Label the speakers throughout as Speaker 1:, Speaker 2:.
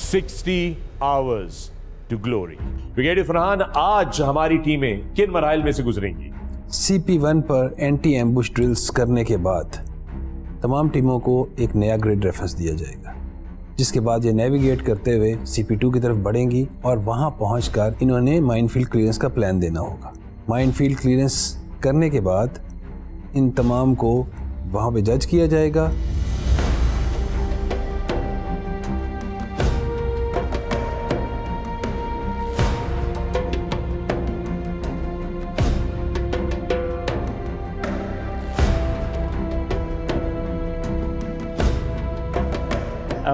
Speaker 1: 60 hours to glory. Brigadier Farhan, आज हमारी टीमें किन मराइल में से गुजरेंगी?
Speaker 2: CP1 पर एंटी एम्बुश ड्रिल्स करने के बाद तमाम टीमों को एक नया ग्रिड रेफरेंस दिया जाएगा, जिसके बाद ये नेविगेट करते हुए CP2 की तरफ बढ़ेंगी और वहाँ पहुँचकर इन्होंने माइनफील्ड क्लियरेंस का प्लान देना होगा। माइनफील्ड क्लियरेंस करने के बाद इन तमाम को वहाँ पे जज किया जाएगा।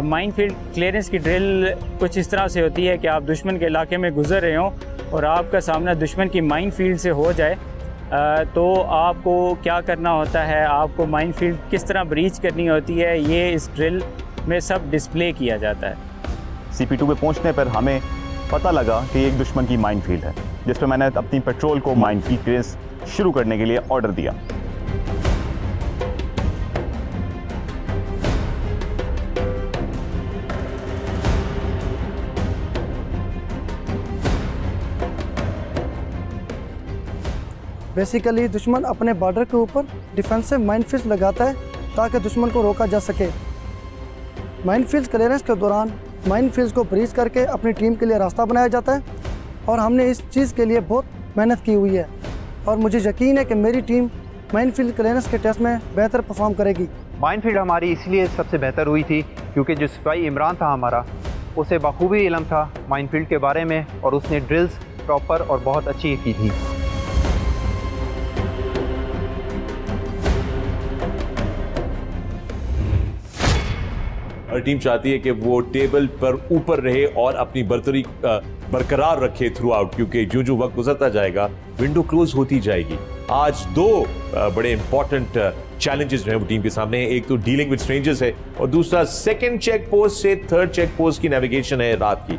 Speaker 3: माइनफील्ड क्लियरेंस की ड्रिल कुछ इस तरह से होती है कि आप दुश्मन के इलाके में गुजर रहे हो और आपका सामना दुश्मन की माइनफील्ड से हो जाए, तो आपको क्या करना होता है, आपको माइनफील्ड किस तरह ब्रीच करनी होती है, ये इस ड्रिल में सब डिस्प्ले किया जाता है।
Speaker 4: CP2 पे पहुंचने पर हमें पता लगा कि एक दुश्मन की माइनफील्ड है, जिस पर मैंने अपनी पेट्रोल को माइनफील्ड क्लियरेंस शुरू करने के लिए ऑर्डर दिया।
Speaker 5: बेसिकली दुश्मन अपने बॉर्डर के ऊपर डिफेंसिव माइनफील्ड लगाता है ताकि दुश्मन को रोका जा सके। माइनफील्ड क्लियरेंस के दौरान माइनफील्ड को ब्रीच करके अपनी टीम के लिए रास्ता बनाया जाता है और हमने इस चीज़ के लिए बहुत मेहनत की हुई है और मुझे यकीन है कि मेरी टीम माइनफील्ड क्लियरेंस के टेस्ट में बेहतर परफॉर्म करेगी।
Speaker 6: माइनफील्ड हमारी इसलिए सबसे बेहतर हुई थी क्योंकि जो सिपाही इमरान था हमारा, उसे बखूबी इल्म था माइनफील्ड के बारे में और उसने ड्रिल्स प्रॉपर और बहुत अच्छी की थी।
Speaker 1: हर टीम चाहती है कि वो टेबल पर ऊपर रहे और अपनी बर्तरी बरकरार रखे थ्रू आउट, क्योंकि जो जो वक्त गुजरता जाएगा विंडो क्लोज होती जाएगी। आज दो बड़े इंपॉर्टेंट चैलेंजेस जो हैं वो टीम के सामने है। एक तो डीलिंग विद स्ट्रेंजर्स है और दूसरा सेकंड चेक पोस्ट से थर्ड चेक पोस्ट की नेविगेशन है रात की।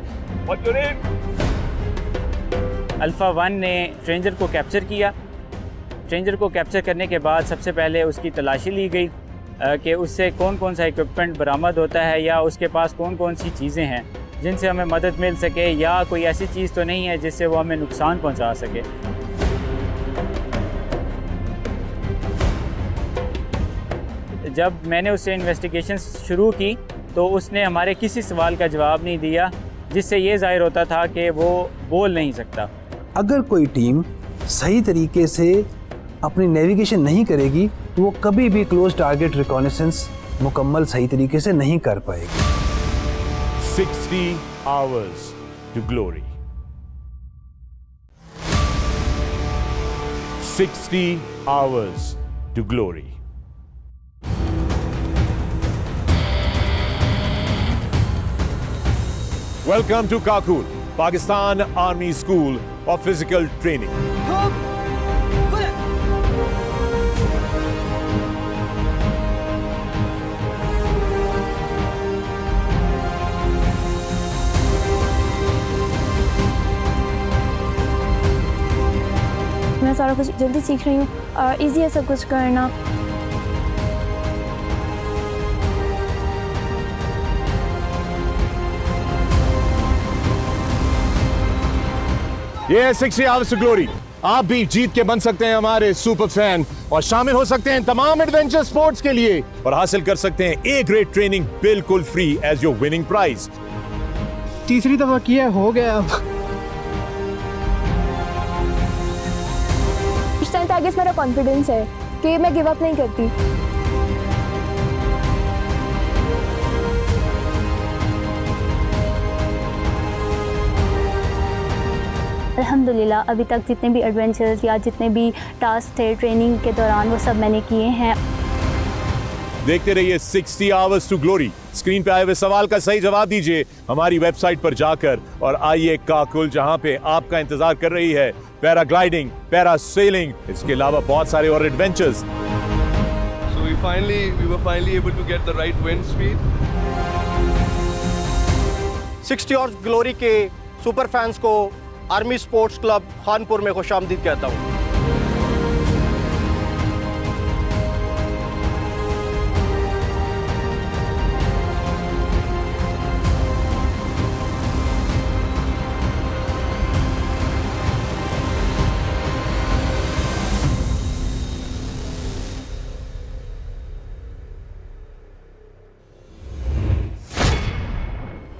Speaker 3: अल्फा 1 ने स्ट्रेंजर को कैप्चर किया। स्ट्रेंजर को कैप्चर करने के बाद सबसे पहले उसकी तलाशी ली गई कि उससे कौन कौन सा इक्विपमेंट बरामद होता है या उसके पास कौन कौन सी चीज़ें हैं जिनसे हमें मदद मिल सके, या कोई ऐसी चीज़ तो नहीं है जिससे वो हमें नुकसान पहुंचा सके। जब मैंने उससे इन्वेस्टिगेशन शुरू की तो उसने हमारे किसी सवाल का जवाब नहीं दिया, जिससे ये जाहिर होता था कि वो बोल नहीं सकता।
Speaker 2: अगर कोई टीम सही तरीके से अपनी नेविगेशन नहीं करेगी तो वो कभी भी क्लोज टारगेट रिकॉनेसेंस मुकम्मल सही तरीके से नहीं कर पाएगी।
Speaker 1: 60 hours to glory. 60 hours to glory. Welcome to Kakul, Pakistan Army School of Physical Training.
Speaker 7: मैं सारा कुछ जल्दी सीख रही हूँ और ईजी है सब कुछ करना।
Speaker 1: ये है 60 hours to glory. आप भी जीत के बन सकते हैं हमारे सुपर फैन और शामिल हो सकते हैं तमाम एडवेंचर स्पोर्ट्स के लिए और हासिल कर सकते हैं ए ग्रेड ट्रेनिंग बिल्कुल free as your winning prize.
Speaker 5: तीसरी दफा किया हो गया।
Speaker 7: इस टाइम पे आगे मेरा कॉन्फिडेंस है कि मैं गिव अप नहीं करती। अल्हम्दुलिल्लाह अभी तक जितने भी एडवेंचर्स या जितने भी टास्क थे ट्रेनिंग के दौरान वो सब मैंने किए हैं।
Speaker 1: देखते रहिए 60 hours to glory। स्क्रीन पे आए हुए सवाल का सही जवाब दीजिए हमारी वेबसाइट पर जाकर और आइए काकुल, जहां पे आपका इंतजार कर रही है पैराग्लाइडिंग, पैरासेलिंग, इसके अलावा बहुत सारे और adventures.
Speaker 8: So we were finally able to get the right wind speed.
Speaker 9: 60 hours glory के सुपर फैंस को आर्मी स्पोर्ट्स क्लब खानपुर में खुशामदीद कहता हूँ।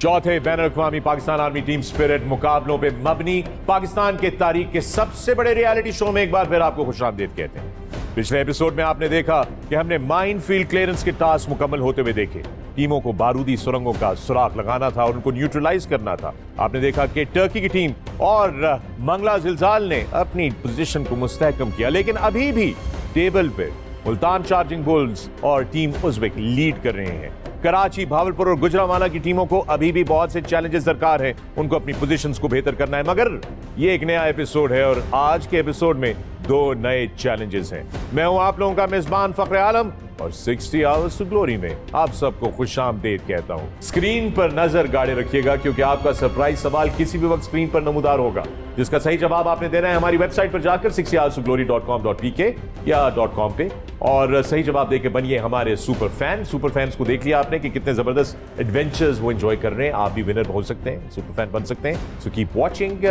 Speaker 1: चौथे बैन अवी पाकिस्तान आर्मी टीम स्पिरिट मुकाबलों पे मबनी पाकिस्तान के तारीख के सबसे बड़े रियलिटी शो में एक बार फिर आपको खुशामदीद कहते हैं। पिछले एपिसोड में आपने देखा कि हमने माइन फील्ड क्लियरेंस के टास्क मुकम्मल होते हुए देखे। टीमों को बारूदी सुरंगों का सुराग लगाना था और उनको न्यूट्रलाइज करना था। आपने देखा कि टर्की की टीम और मंगला जिलजाल ने अपनी पोजीशन को मुस्तहकम किया, लेकिन अभी भी टेबल पे मुल्तान चार्जिंग बुल्स और टीम उज़्बेक लीड कर रहे हैं। कराची, भावलपुर और गुजरांवाला की टीमों को अभी भी बहुत से चैलेंजेस दरकार हैं। उनको अपनी पोजीशंस को बेहतर करना है, मगर ये एक नया एपिसोड है और आज के एपिसोड में 2 नए चैलेंजेस हैं। मैं हूं आप लोगों का मेजबान फखरे आलम और 60 आवर्स टू ग्लोरी में आप सबको खुशामदीद कहता हूं। स्क्रीन पर नजर गाड़े रखिएगा क्योंकि आपका सरप्राइज सवाल किसी भी वक्त स्क्रीन पर नमूदार होगा, जिसका सही जवाब आपने देना है हमारी वेबसाइट पर जाकर 60hourstoglory.com.pk या .com पे, और सही जवाब देके बनिए हमारे सुपर फैन। सुपर फैंस को देख लिया आपने कि कितने जबरदस्त एडवेंचर्स वो एंजॉय कर रहे हैं। आप भी विनर हो सकते हैं, सुपर फैन बन सकते हैं। So keep watching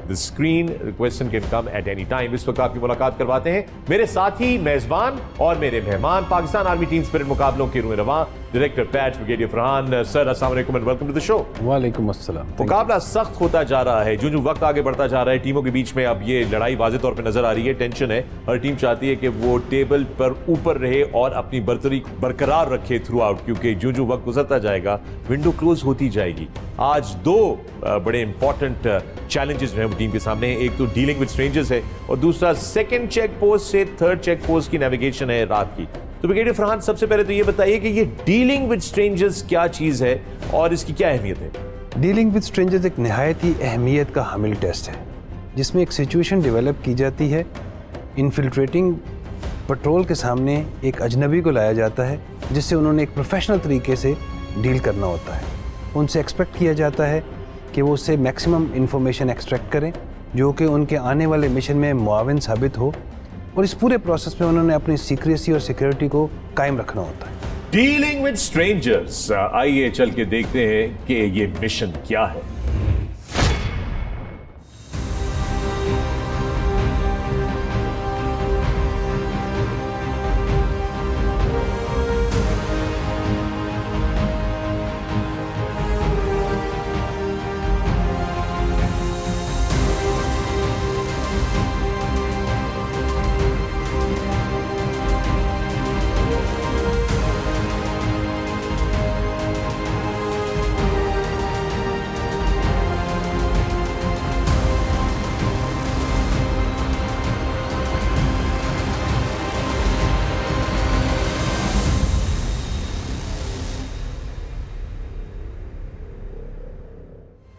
Speaker 1: the screen, question can come at any time. इस वक्त आपकी मुलाकात करवाते हैं मेरे साथी मेजबान और मेरे मेहमान पाकिस्तान आर्मी टीम स्पिरिट मुकाबलों के रूए रवां डायरेक्टर पैच ब्रिगेडियर फरहान। सर अस्सलाम वालेकुम and welcome to the show.
Speaker 2: वालेकुम अस्सलाम।
Speaker 1: मुकाबला सख्त होता जा रहा है, जो वक्त आगे बढ़ता जा रहा है टीमों के बीच में अब ये लड़ाई वाज़ेह तौर पे नजर आ रही है। टेंशन है, हर टीम चाहती है कि वो टेबल पर ऊपर रहे और अपनी बर्तरी बरकरार रखे थ्रू आउट, क्योंकि जो वक्त गुजरता जाएगा विंडो क्लोज होती जाएगी। आज 2 बड़े इंपॉर्टेंट चैलेंजेस हैं टीम के सामने। एक तो डीलिंग विद स्ट्रेंजर्स है और दूसरा सेकंड चेक पोस्ट से थर्ड चेक पोस्ट की नेविगेशन है रात की। तो ब्रिगेडियर फरहान, सबसे पहले तो ये बताइए कि ये डीलिंग विद स्ट्रेंजर्स क्या चीज है और इसकी क्या अहमियत है?
Speaker 2: डीलिंग विद स्ट्रेंजर्स एक नहायत ही अहमियत का हामिल टेस्ट है, जिसमें एक सिचुएशन डेवलप की जाती है। इन्फिल्ट्रेटिंग पेट्रोल के सामने एक अजनबी को लाया जाता है, जिससे उन्होंने एक प्रोफेशनल तरीके से डील करना होता है। उनसे एक्सपेक्ट किया जाता है कि वो उससे मैक्सिमम इंफॉर्मेशन एक्सट्रैक्ट करें जो कि उनके आने वाले मिशन में मुआविन साबित हो, और इस पूरे प्रोसेस में उन्होंने अपनी सीक्रेसी और सिक्योरिटी को कायम रखना होता है।
Speaker 1: डीलिंग विद स्ट्रेंजर्स, आइए चल के देखते हैं कि ये मिशन क्या है।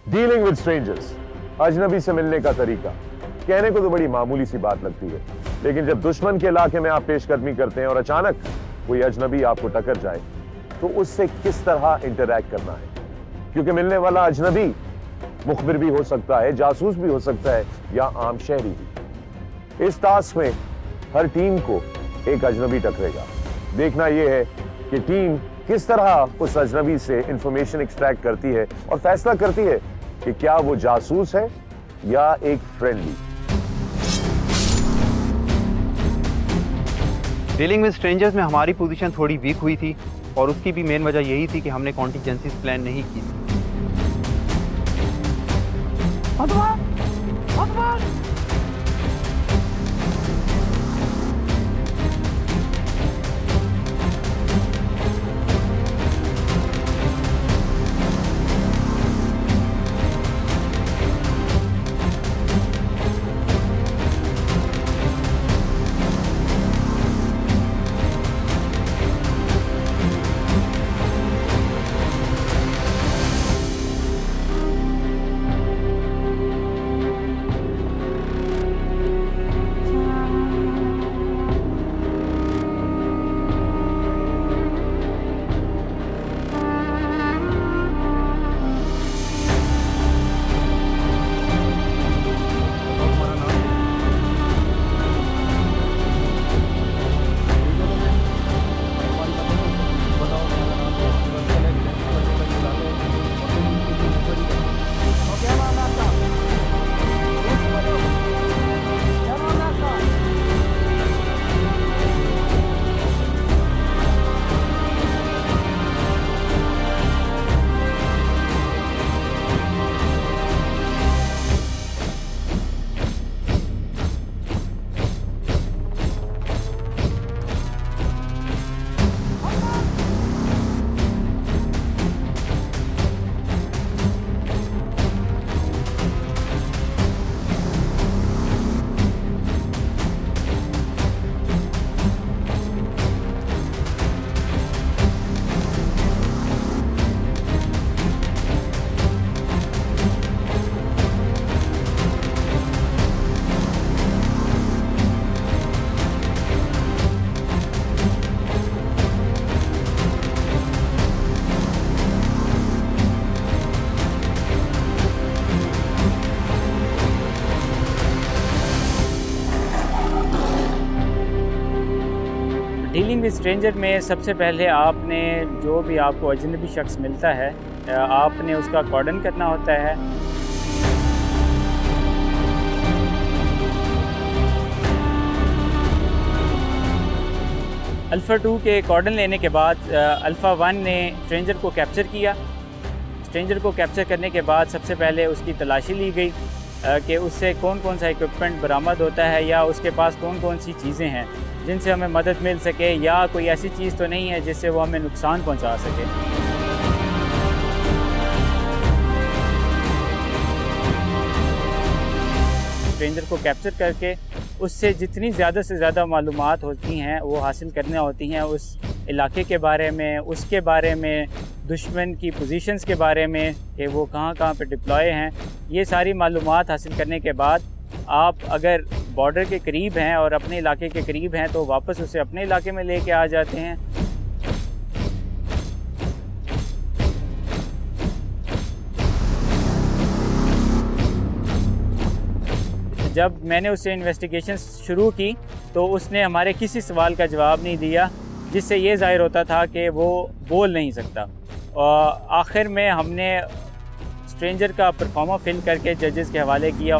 Speaker 10: डीलिंग विद स्ट्रेंजर्स, अजनबी से मिलने का तरीका कहने को तो बड़ी मामूली सी बात लगती है, लेकिन जब दुश्मन के इलाके में आप पेशकदमी करते हैं और अचानक कोई अजनबी आपको टकर जाए तो उससे किस तरह इंटरैक्ट करना है, क्योंकि मिलने वाला अजनबी मुखबिर भी हो सकता है, जासूस भी हो सकता है या आम शहरी भी। इस टास्क में हर टीम को एक अजनबी टकरेगा। देखना यह है कि टीम किस तरह उस अजनबी से इंफॉर्मेशन एक्सट्रैक्ट करती है और फैसला करती है कि क्या वो जासूस है या एक फ्रेंडली।
Speaker 6: डीलिंग विद स्ट्रेंजर्स में हमारी पोजीशन थोड़ी वीक हुई थी और उसकी भी मेन वजह यही थी कि हमने कॉन्टिजेंसीज प्लान नहीं की थी।
Speaker 3: डीलिंग विद स्ट्रेंजर में सबसे पहले आपने जो भी आपको अजनबी शख्स मिलता है आपने उसका कॉर्डन करना होता है। अल्फ़ा 2 के कॉर्डन लेने के बाद अल्फ़ा 1 ने स्ट्रेंजर को कैप्चर किया। स्ट्रेंजर को कैप्चर करने के बाद सबसे पहले उसकी तलाशी ली गई कि उससे कौन कौन सा इक्विपमेंट बरामद होता है या उसके पास कौन कौन सी चीज़ें हैं जिनसे हमें मदद मिल सके, या कोई ऐसी चीज़ तो नहीं है जिससे वो हमें नुकसान पहुंचा सके। स्ट्रेंजर को कैप्चर करके उससे जितनी ज़्यादा से ज़्यादा मालूमात होती हैं वो हासिल करना होती हैं, उस इलाके के बारे में, उसके बारे में, दुश्मन की पोजीशंस के बारे में कि वो कहाँ कहाँ पे डिप्लॉय हैं। ये सारी मालूमात हासिल करने के बाद आप अगर बॉर्डर के करीब हैं और अपने इलाके के करीब हैं तो वापस उसे अपने इलाके में लेके आ जाते हैं। जब मैंने उससे इन्वेस्टिगेशन शुरू की तो उसने हमारे किसी सवाल का जवाब नहीं दिया, जिससे ये ज़ाहिर होता था कि वो बोल नहीं सकता। और आखिर में हमने स्ट्रेंजर का परफॉर्मा फिल करके जजेस के हवाले किया।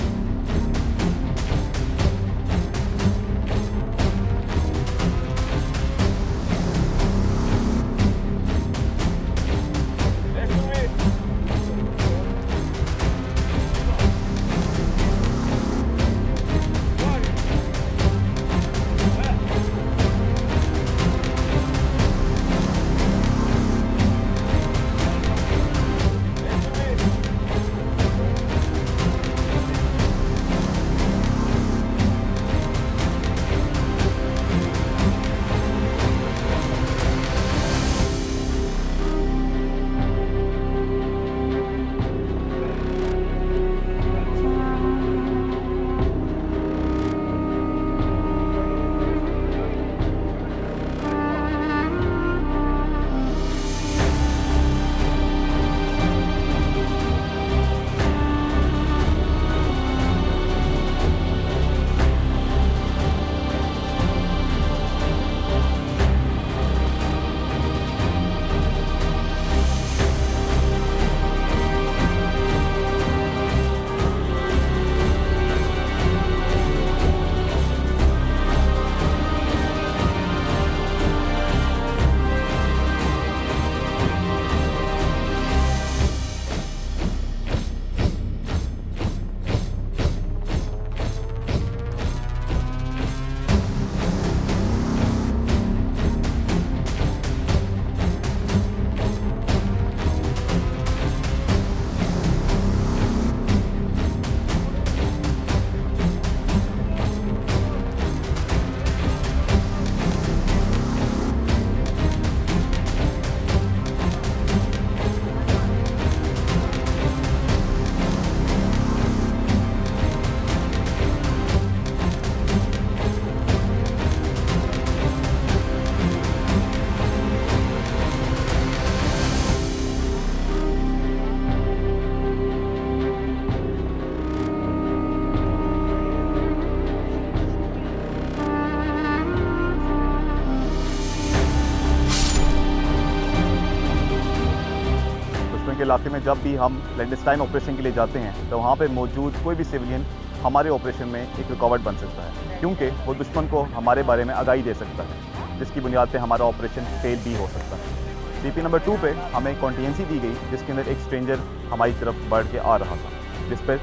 Speaker 4: के इलाके में जब भी हम क्लैंडस्टाइन ऑपरेशन के लिए जाते हैं तो वहाँ पे मौजूद कोई भी सिविलियन हमारे ऑपरेशन में एक रुकावट बन सकता है, क्योंकि वो दुश्मन को हमारे बारे में आगाही दे सकता है, जिसकी बुनियाद पे हमारा ऑपरेशन फेल भी हो सकता है। CP नंबर 2 पे हमें कॉन्टीजेंसी दी गई, जिसके अंदर एक स्ट्रेंजर हमारी तरफ बढ़ के आ रहा था, जिस पर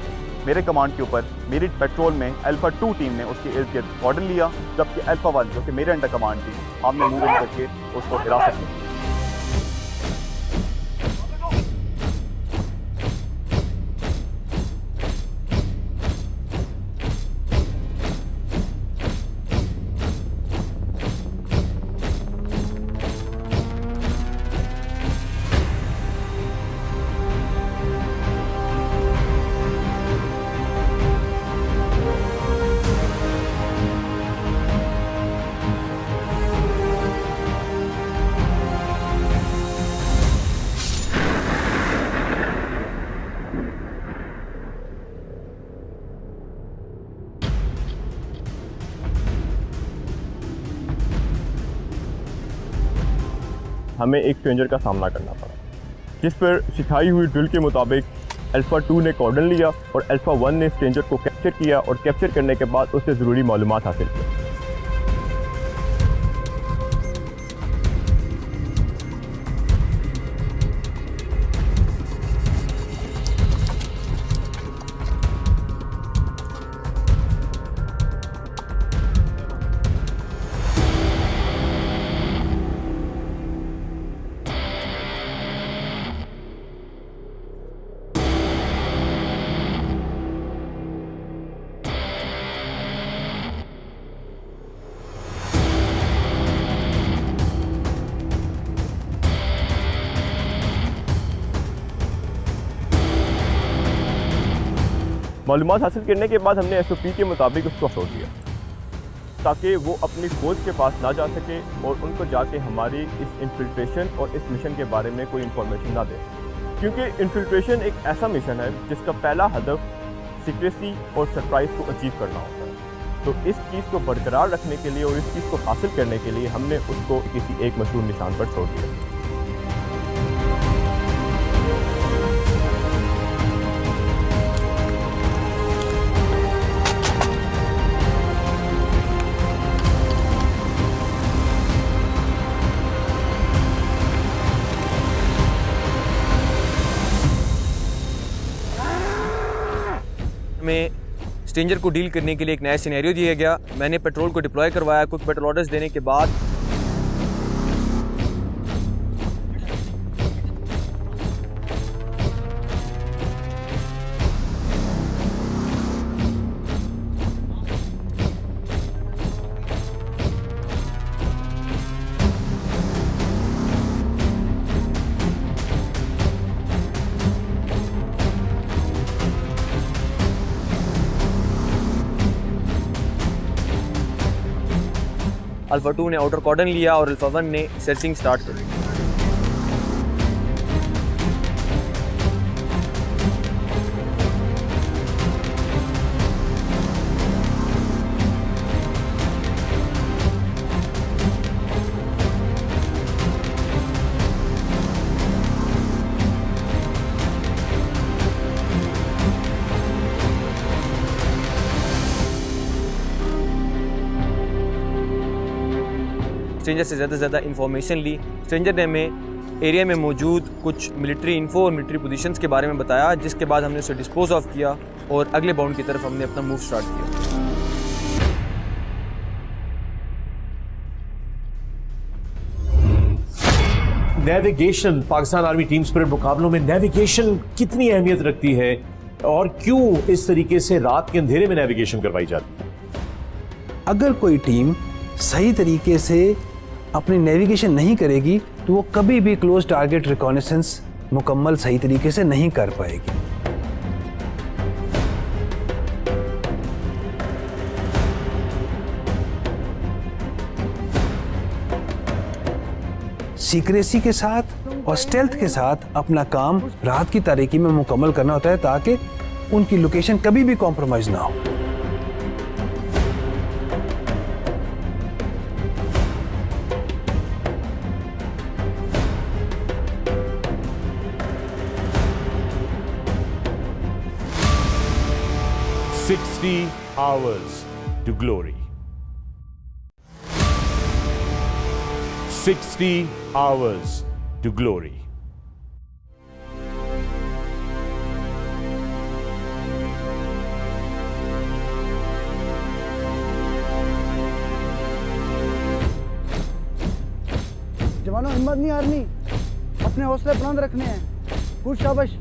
Speaker 4: मेरे कमांड के ऊपर मेरी पेट्रोल में अल्फ़ा 2 टीम ने उसके इर्द गिर्द कॉर्डन लिया, जबकि अल्फ़ा 1 जो कि मेरे अंडर कमांड थी, हमने मूव इन करके उसको हिरासत में।
Speaker 11: हमें एक स्ट्रेंजर का सामना करना पड़ा, जिस पर सिखाई हुई ड्रिल के मुताबिक अल्फ़ा 2 ने कॉर्डन लिया और अल्फ़ा 1 ने स्ट्रेंजर को कैप्चर किया और कैप्चर करने के बाद उससे ज़रूरी मालूमात हासिल की। मालूमात हासिल करने के बाद हमने SOP के मुताबिक उसको छोड़ दिया ताकि वो अपनी कोच के पास ना जा सके और उनको जाके हमारी इस इन्फिल्ट्रेशन और इस मिशन के बारे में कोई इन्फॉर्मेशन ना दे, क्योंकि इन्फिल्ट्रेशन एक ऐसा मिशन है जिसका पहला हदफ सीक्रेसी और सरप्राइज़ को अचीव करना होता है। तो इस चीज़ को बरकरार रखने के लिए और इस चीज़ को हासिल करने के लिए हमने उसको किसी एक मशहूर निशान पर छोड़ दिया।
Speaker 12: में स्ट्रेंजर को डील करने के लिए एक नया सिनेरियो दिया गया। मैंने पेट्रोल को डिप्लॉय करवाया। कुछ पेट्रोल ऑर्डर्स देने के बाद अल्फ़ा 2 ने आउटर कॉर्डन लिया और अल्फ़ा 1 ने सर्चिंग स्टार्ट कर दी। स्ट्रेंजर से ज़्यादा से ज़्यादा इंफॉर्मेशन ली। स्ट्रेंजर ने हमें एरिया में मौजूद कुछ मिलिट्री इन्फो और मिलिट्री पोजीशंस के बारे में बताया, जिसके बाद हमने उसे डिस्पोज ऑफ किया और अगले बाउंड की तरफ हमने अपना मूव स्टार्ट किया।
Speaker 1: Navigation, Pakistan army team spirit मुकाबलों में नेविगेशन कितनी अहमियत रखती है और क्यों इस तरीके से रात के अंधेरे में नेविगेशन करवाई जाती है?
Speaker 2: अगर कोई टीम सही तरीके से अपनी नेविगेशन नहीं करेगी तो वो कभी भी क्लोज टारगेट रिकॉनेसेंस मुकम्मल सही तरीके से नहीं कर पाएगी। सीक्रेसी के साथ और स्टेल्थ के साथ अपना काम रात की तारीकी में मुकम्मल करना होता है ताकि उनकी लोकेशन कभी भी कॉम्प्रोमाइज ना हो।
Speaker 1: hours to glory. 60 hours to glory.
Speaker 5: जवानों, हिम्मत नहीं हारनी, अपने हौसले बुलंद रखने हैं। गुड शाबाश।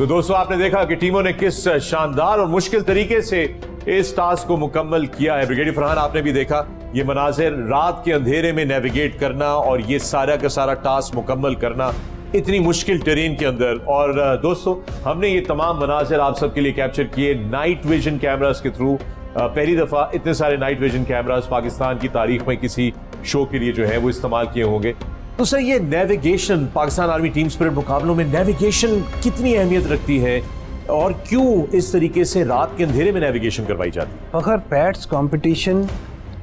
Speaker 1: तो दोस्तों आपने देखा कि टीमों ने किस शानदार और मुश्किल तरीके से इस टास्क को मुकम्मल किया है। ब्रिगेडियर फरहान, आपने भी देखा ये मनाजिर, रात के अंधेरे में नेविगेट करना और ये सारा का सारा टास्क मुकम्मल करना इतनी मुश्किल टेरेन के अंदर। और दोस्तों हमने ये तमाम मनाजिर आप सबके लिए कैप्चर किए नाइट विजन कैमरास के थ्रू। पहली दफा इतने सारे नाइट विजन कैमरास पाकिस्तान की तारीख में किसी शो के लिए जो है वो इस्तेमाल किए होंगे। तो सर ये navigation, Pakistan army team spirit मुकाबलों में नेविगेशन कितनी अहमियत रखती है और क्यों इस तरीके से रात के अंधेरे में नेविगेशन करवाई जाती है?
Speaker 2: अगर पैट्स कंपटीशन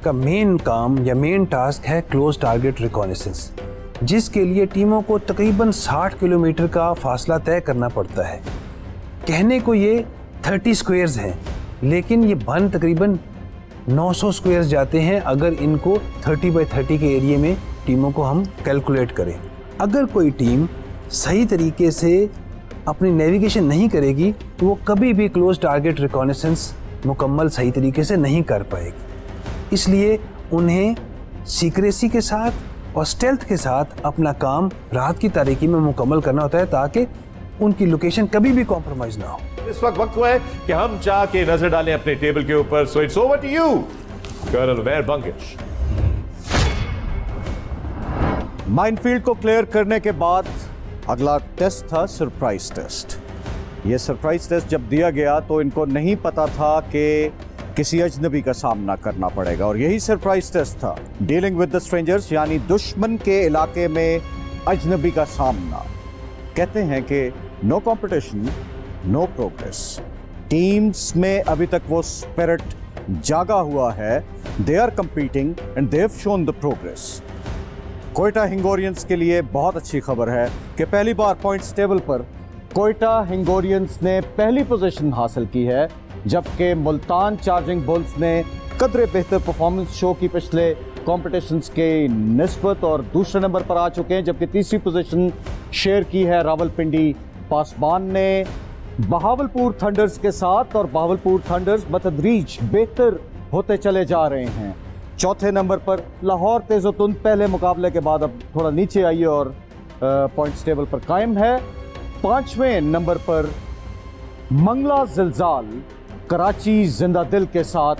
Speaker 2: का मेन काम या मेन टास्क है क्लोज टारगेट रिकॉनेसेंस, जिसके लिए टीमों को तकरीबन 60 किलोमीटर का फासला तय करना पड़ता है। कहने को ये 30 स्क्वायर्स हैं, लेकिन ये बन तकरीबन 900 स्क्वायर्स जाते हैं अगर इनको 30 बाय 30 के एरिया में टीमों को हम कैलकुलेट करें। अगर कोई टीम सही तरीके से अपनी नेविगेशन नहीं करेगी तो वो कभी भी क्लोज टारगेट रिकॉनेसेंस मुकम्मल सही तरीके से नहीं कर पाएगी। इसलिए उन्हें सीक्रेसी के साथ और स्टेल्थ के साथ अपना काम रात की तारीकी में मुकम्मल करना होता है ताकि उनकी लोकेशन कभी भी कॉम्प्रोमाइज ना हो।
Speaker 1: इस वक्त हुआ है कि हम चाह के नजर डालें अपने टेबल के ऊपर। So it's over to you colonel Umair Bangash.
Speaker 9: Minefield को क्लियर करने के बाद अगला टेस्ट था सरप्राइज टेस्ट। ये सरप्राइज टेस्ट जब दिया गया तो इनको नहीं पता था कि किसी अजनबी का सामना करना पड़ेगा और यही सरप्राइज टेस्ट था, डीलिंग विद द स्ट्रेंजर्स, यानी दुश्मन के इलाके में अजनबी का सामना। कहते हैं कि no competition no progress. Teams में अभी तक वो स्पिरिट जागा हुआ है, they are competing and they have shown the progress. Quetta हिंगोरियंस के लिए बहुत अच्छी खबर है कि पहली बार पॉइंट्स टेबल पर कोयटा हिंगोरियंस ने पहली पोजीशन हासिल की है, जबकि मुल्तान चार्जिंग बुल्स ने कदरे बेहतर परफॉर्मेंस शो की पिछले कॉम्पिटिशन्स के निस्बत और दूसरे नंबर पर आ चुके हैं, जबकि तीसरी पोजीशन शेयर की है रावलपिंडी पासबान ने बहावलपुर थंडर्स के साथ, और बहावलपुर थंडर्स बतदरीज बेहतर होते चले जा रहे हैं। चौथे नंबर पर लाहौर तेजोतुन पहले मुकाबले के बाद अब थोड़ा नीचे आई और पॉइंट्स टेबल पर कायम है। पांचवें नंबर पर मंगला जिलजाल कराची जिंदा दिल के साथ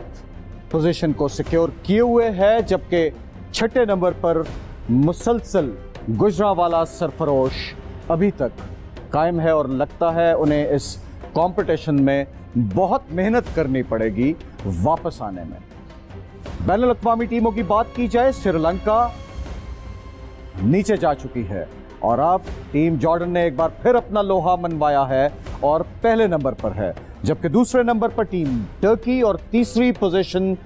Speaker 9: पोजीशन को सिक्योर किए हुए है, जबकि छठे नंबर पर मुसलसल गुजरावाला सरफरोश अभी तक कायम है और लगता है उन्हें इस कंपटीशन में बहुत मेहनत करनी पड़ेगी वापस आने में। बैनुल अक़वामी टीमों की बात की जाए, श्रीलंका नीचे जा चुकी है और अब टीम जॉर्डन ने एक बार फिर अपना लोहा मनवाया है और पहले नंबर पर है, जबकि दूसरे नंबर पर टीम टर्की और तीसरी पोजीशन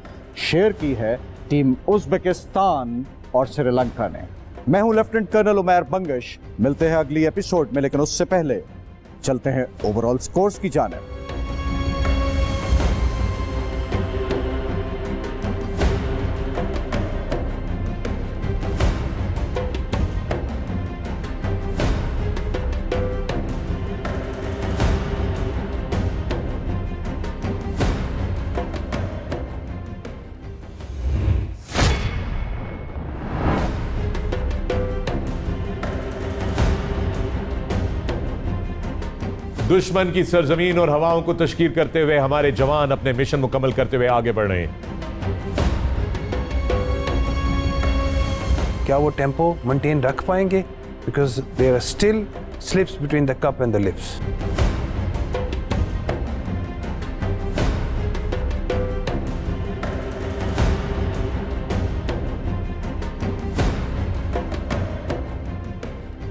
Speaker 9: शेयर की है टीम उज़्बेकिस्तान और श्रीलंका ने। मैं हूं लेफ्टिनेंट कर्नल उमैर बंगश। मिलते हैं अगली एपिसोड में, लेकिन उससे पहले चलते हैं ओवरऑल स्कोर्स की जानिब।
Speaker 1: दुश्मन की सरजमीन और हवाओं को तशकीर करते हुए हमारे जवान अपने मिशन मुकम्मल करते हुए आगे बढ़ रहे हैं।
Speaker 2: क्या वो टेम्पो मेंटेन रख पाएंगे? Because there are still slips between the cup and the lips.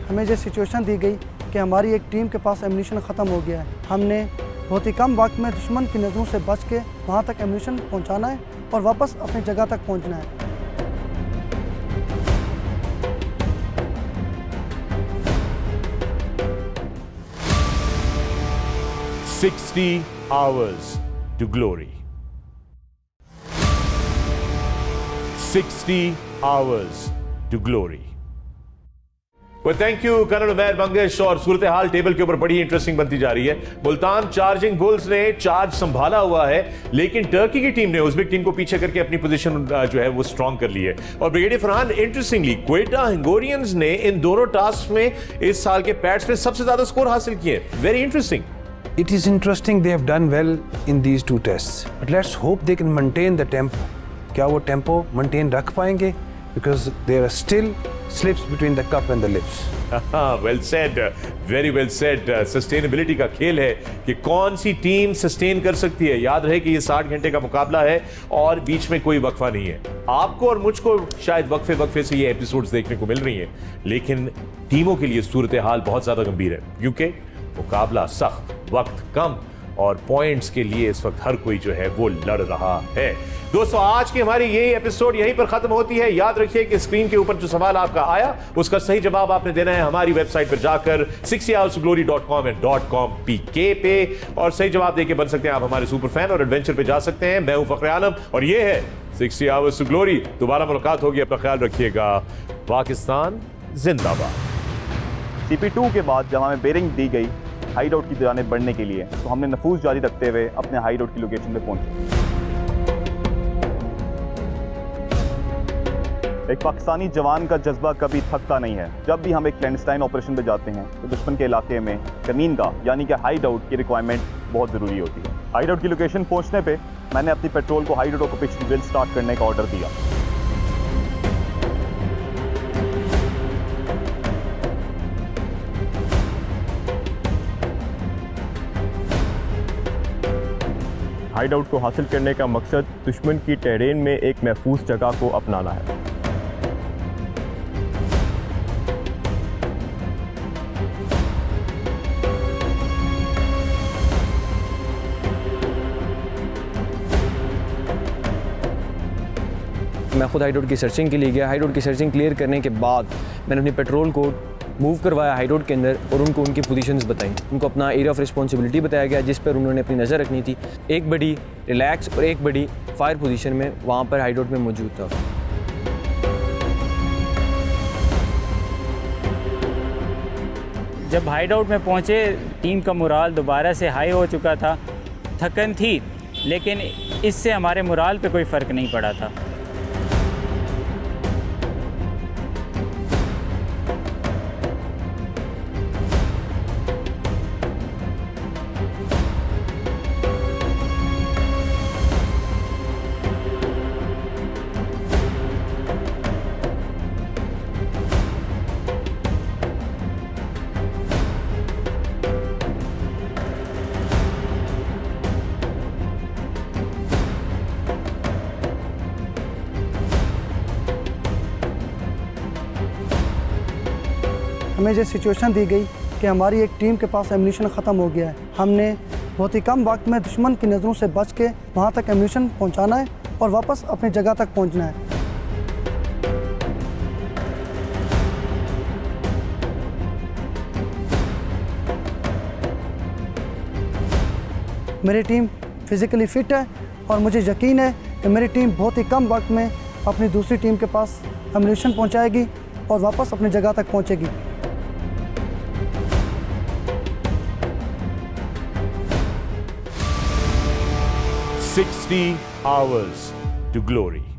Speaker 5: हमें जो सिचुएशन दी गई कि हमारी एक टीम के पास एम्यूनिशन ख़त्म हो गया है, हमने बहुत ही कम वक्त में दुश्मन की नज़रों से बच के वहाँ तक एम्यूनिशन पहुँचाना है और वापस अपनी जगह तक पहुँचना है।
Speaker 1: $60 hours to glory. 60 hours to glory. वो thank you colonel Umair Mangesh. और सूरत हाल टेबल के ऊपर बड़ी इंटरेस्टिंग बनती जा रही है। मुल्तान चार्जिंग बुल्स ने चार्ज संभाला हुआ है, लेकिन टर्की की टीम ने उज़्बेक टीम को पीछे करके अपनी पोजीशन जो है वो स्ट्रांग कर ली है। और ब्रिगेडियर फरहान, इंटरेस्टिंगली क्वेटा हंगोरियंस ने इन दोनों टास्क में इस साल के पैट्स में सबसे ज्यादा स्कोर हासिल किए। Very interesting.
Speaker 2: It is interesting they have done well in these two tests, but let's hope they can maintain the tempo. क्या वो tempo maintain रख पाएंगे? Because there are still slips between the cup and the lips.
Speaker 1: Well said, very well said. Sustainability का खेल है कि कौन सी team sustain कर सकती है। याद रहे कि ये 60 घंटे का मुकाबला है और बीच में कोई वक्फा नहीं है। आपको और मुझको शायद वक्फे से ये एपिसोड्स देखने को मिल रही हैं, लेकिन टीमों के लिए सूरत हाल बहुत ज्यादा गंभीर है, क्योंकि मुकाबला सख्त, वक्त कम और पॉइंट्स के लिए इस वक्त हर कोई जो है वो लड़ रहा है। दोस्तों, आज की हमारी ये एपिसोड यहीं पर खत्म होती है। याद रखिए कि स्क्रीन के ऊपर जो सवाल आपका आया उसका सही जवाब आपने देना है हमारी वेबसाइट पर जाकर 60hoursglory.com and .com.pk पे, और सही जवाब देके बन सकते हैं आप हमारे सुपर फैन और एडवेंचर पे जा सकते हैं। मैं हूं फखर आलम और ये है 60 Hours to Glory। दोबारा मुलाकात होगी, अपना ख्याल रखिएगा। पाकिस्तान जिंदाबाद।
Speaker 4: CP2 के बाद जब हमें बेरिंग दी गई हाइड आउट की जानिब बढ़ने के लिए, तो हमने नफूज जारी रखते हुए अपने हाइड आउट की लोकेशन पे पहुंचे। एक पाकिस्तानी जवान का जज्बा कभी थकता नहीं है। जब भी हम एक क्लैंडस्टाइन ऑपरेशन पे जाते हैं तो दुश्मन के इलाके में कमीनगाह यानी कि हाइड आउट की रिक्वायरमेंट बहुत ज़रूरी होती है। हाइड आउट की लोकेशन पहुंचने पे मैंने अपनी पेट्रोल को hide out occupation drill start करने का ऑर्डर दिया।
Speaker 11: हाइड आउट को हासिल करने का मकसद दुश्मन की टेरेन में एक महफूज जगह को अपनाना है।
Speaker 12: मैं खुद हाइड आउट की सर्चिंग के लिए गया। हाइड आउट की सर्चिंग क्लियर करने के बाद मैंने अपनी पेट्रोल को मूव करवाया हाइड आउट के अंदर और उनको उनकी पोजीशंस बताई। उनको अपना एरिया ऑफ रिस्पॉन्सिबिलिटी बताया गया जिस पर उन्होंने अपनी नज़र रखनी थी। एक बड़ी रिलैक्स और एक बड़ी फायर पोजीशन में वहाँ पर हाइड आउट में मौजूद था।
Speaker 3: जब हाइड आउट में पहुँचे, टीम का मोराल दोबारा से हाई हो चुका था। थकन थी, लेकिन इससे हमारे मोराल पे कोई फ़र्क नहीं पड़ा था।
Speaker 5: हमें ये सिचुएशन दी गई कि हमारी एक टीम के पास एम्यूनिशन ख़त्म हो गया है। हमने बहुत ही कम वक्त में दुश्मन की नज़रों से बच के वहाँ तक एम्यूनिशन पहुँचाना है और वापस अपनी जगह तक पहुँचना है। मेरी टीम फिज़िकली फ़िट है और मुझे यकीन है कि मेरी टीम बहुत ही कम वक्त में अपनी दूसरी टीम के पास एम्यूनिशन पहुँचाएगी और वापस अपनी जगह तक पहुँचेगी।
Speaker 1: 60 Hours to Glory।